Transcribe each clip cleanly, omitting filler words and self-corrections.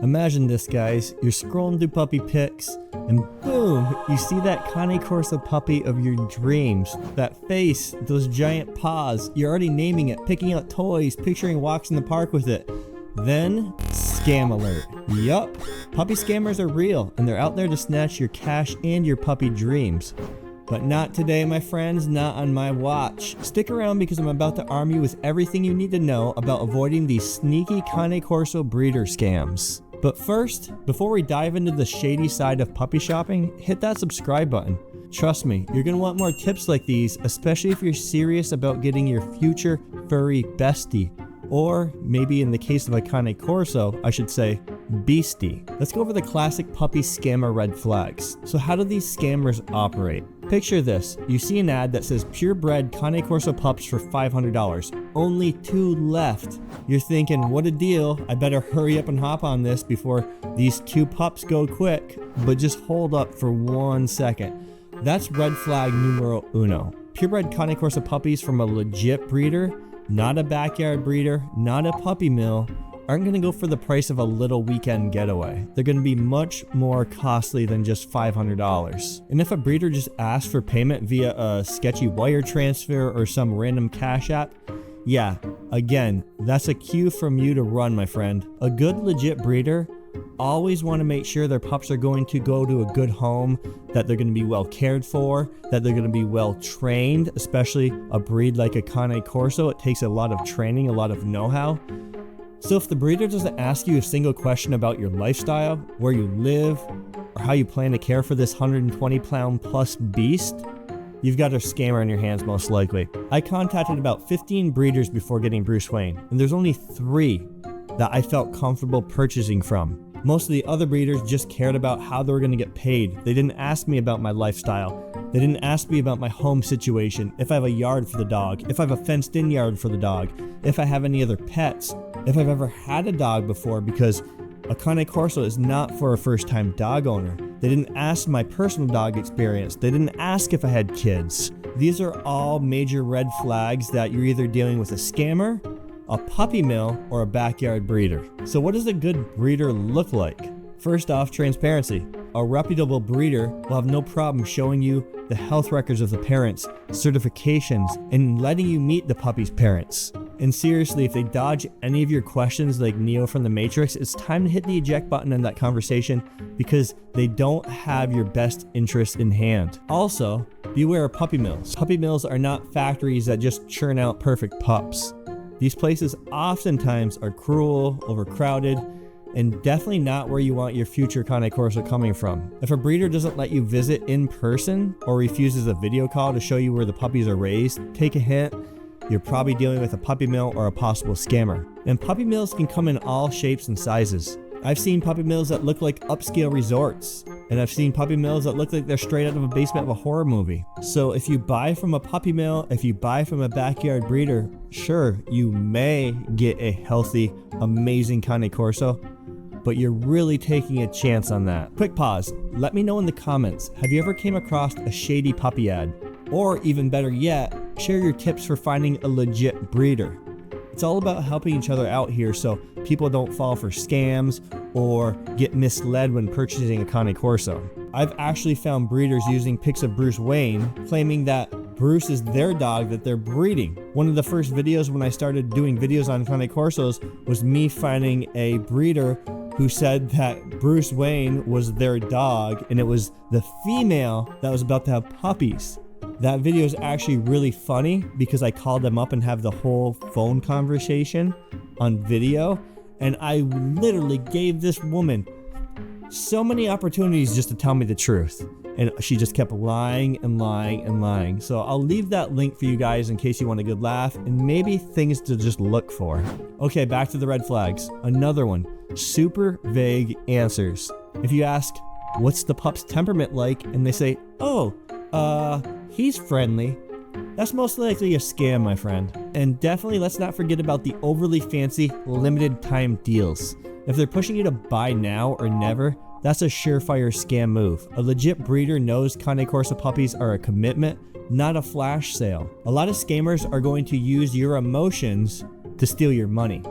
Imagine this, guys. You're scrolling through puppy pics, and boom, you see that Cane Corso puppy of your dreams. That face, those giant paws. You're already naming it, picking out toys, picturing walks in the park with it. Then, scam alert. Yup, puppy scammers are real, and they're out there to snatch your cash and your puppy dreams. But not today, my friends, not on my watch. Stick around because I'm about to arm you with everything you need to know about avoiding these sneaky Cane Corso breeder scams. But first, before we dive into the shady side of puppy shopping, hit that subscribe button. Trust me, you're going to want more tips like these, especially if you're serious about getting your future furry bestie. Or maybe in the case of a Cane Corso, I should say beastie. Let's go over the classic puppy scammer red flags. So how do these scammers operate? Picture this, you see an ad that says purebred Cane Corso pups for $500. Only 2 left. You're thinking, what a deal, I better hurry up and hop on this before these 2 pups go quick. But just hold up for 1 second. That's red flag numero uno. Purebred Cane Corso puppies from a legit breeder, not a backyard breeder, not a puppy mill, aren't going to go for the price of a little weekend getaway. They're going to be much more costly than just $500. And if a breeder just asks for payment via a sketchy wire transfer or some random cash app, yeah, again, that's a cue from you to run, my friend. A good legit breeder always want to make sure their pups are going to go to a good home, that they're going to be well cared for, that they're going to be well trained, especially a breed like a Cane Corso. It takes a lot of training, a lot of know-how. So if the breeder doesn't ask you a single question about your lifestyle, where you live, or how you plan to care for this 120-pound plus beast, you've got a scammer on your hands most likely. I contacted about 15 breeders before getting Bruce Wayne, and there's only 3 that I felt comfortable purchasing from. Most of the other breeders just cared about how they were going to get paid. They didn't ask me about my lifestyle. They didn't ask me about my home situation, if I have a yard for the dog, if I have a fenced-in yard for the dog, if I have any other pets, if I've ever had a dog before, because a Cane Corso is not for a first-time dog owner. They didn't ask my personal dog experience. They didn't ask if I had kids. These are all major red flags that you're either dealing with a scammer, a puppy mill, or a backyard breeder. So what does a good breeder look like? First off, transparency. A reputable breeder will have no problem showing you the health records of the parents, certifications, and letting you meet the puppy's parents. And seriously, if they dodge any of your questions like Neo from the Matrix, it's time to hit the eject button in that conversation because they don't have your best interest in hand. Also, beware of puppy mills. Puppy mills are not factories that just churn out perfect pups. These places oftentimes are cruel, overcrowded, and definitely not where you want your future Cane Corso coming from. If a breeder doesn't let you visit in person or refuses a video call to show you where the puppies are raised, take a hint, you're probably dealing with a puppy mill or a possible scammer. And puppy mills can come in all shapes and sizes. I've seen puppy mills that look like upscale resorts, and I've seen puppy mills that look like they're straight out of a basement of a horror movie. So if you buy from a puppy mill, if you buy from a backyard breeder, sure, you may get a healthy, amazing Cane Corso, but you're really taking a chance on that. Quick pause. Let me know in the comments, have you ever came across a shady puppy ad? Or even better yet, share your tips for finding a legit breeder. It's all about helping each other out here so people don't fall for scams or get misled when purchasing a Cane Corso. I've actually found breeders using pics of Bruce Wayne, claiming that Bruce is their dog that they're breeding. One of the first videos when I started doing videos on Cane Corsos was me finding a breeder who said that Bruce Wayne was their dog and it was the female that was about to have puppies. That video is actually really funny because I called them up and have the whole phone conversation on video, and I literally gave this woman so many opportunities just to tell me the truth, and she just kept lying and lying and lying. So I'll leave that link for you guys in case you want a good laugh and maybe things to just look for. Okay, back to the red flags. Another one, super vague answers. If you ask, what's the pup's temperament like? And they say, oh, he's friendly. That's most likely a scam, my friend. And definitely let's not forget about the overly fancy limited time deals. If they're pushing you to buy now or never, that's a surefire scam move. A legit breeder knows Cane Corso puppies are a commitment, not a flash sale. A lot of scammers are going to use your emotions to steal your money.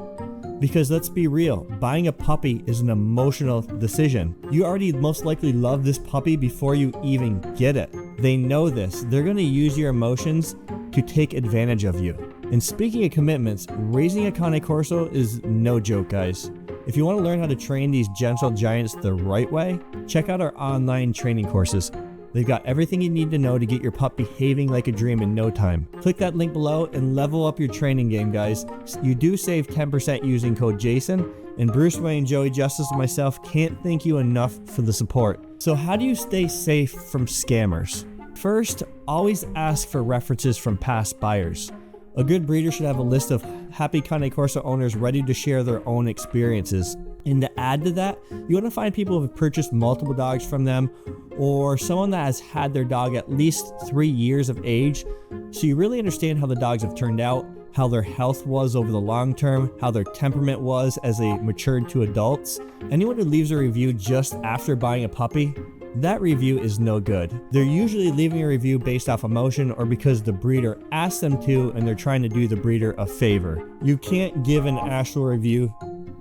Because let's be real, buying a puppy is an emotional decision. You already most likely love this puppy before you even get it. They know this. They're going to use your emotions to take advantage of you. And speaking of commitments, raising a Cane Corso is no joke, guys. If you want to learn how to train these gentle giants the right way, check out our online training courses. They've got everything you need to know to get your pup behaving like a dream in no time. Click that link below and level up your training game, guys. You do save 10% using code JASON, and Bruce Wayne, Joey Justice, and myself can't thank you enough for the support. So how do you stay safe from scammers? First, always ask for references from past buyers. A good breeder should have a list of happy Cane Corso owners ready to share their own experiences. And to add to that, you want to find people who have purchased multiple dogs from them, or someone that has had their dog at least 3 years of age, so you really understand how the dogs have turned out, how their health was over the long term, how their temperament was as they matured to adults. Anyone who leaves a review just after buying a puppy, that review is no good. They're usually leaving a review based off emotion or because the breeder asked them to and they're trying to do the breeder a favor. You can't give an actual review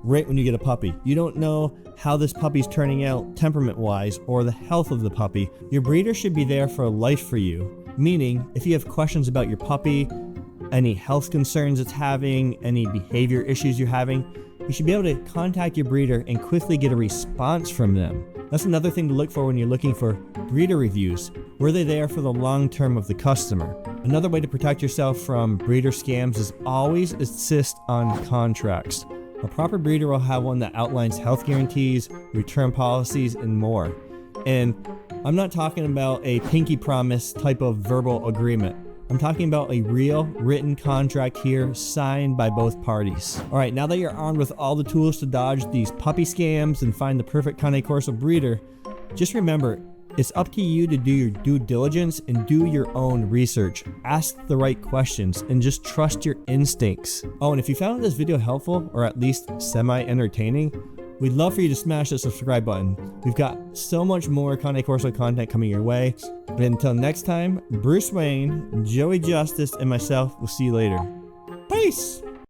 right when you get a puppy. You don't know how this puppy's turning out temperament-wise or the health of the puppy. Your breeder should be there for life for you, meaning if you have questions about your puppy, any health concerns it's having, any behavior issues you're having, you should be able to contact your breeder and quickly get a response from them. That's another thing to look for when you're looking for breeder reviews. Were they there for the long term of the customer? Another way to protect yourself from breeder scams is always insist on contracts. A proper breeder will have one that outlines health guarantees, return policies, and more. And I'm not talking about a pinky promise type of verbal agreement. I'm talking about a real written contract here signed by both parties. All right, now that you're armed with all the tools to dodge these puppy scams and find the perfect Cane Corso breeder, just remember, it's up to you to do your due diligence and do your own research. Ask the right questions and just trust your instincts. Oh, and if you found this video helpful or at least semi-entertaining, we'd love for you to smash that subscribe button. We've got so much more Cane Corso content coming your way. But until next time, Bruce Wayne, Joey Justice, and myself will see you later. Peace!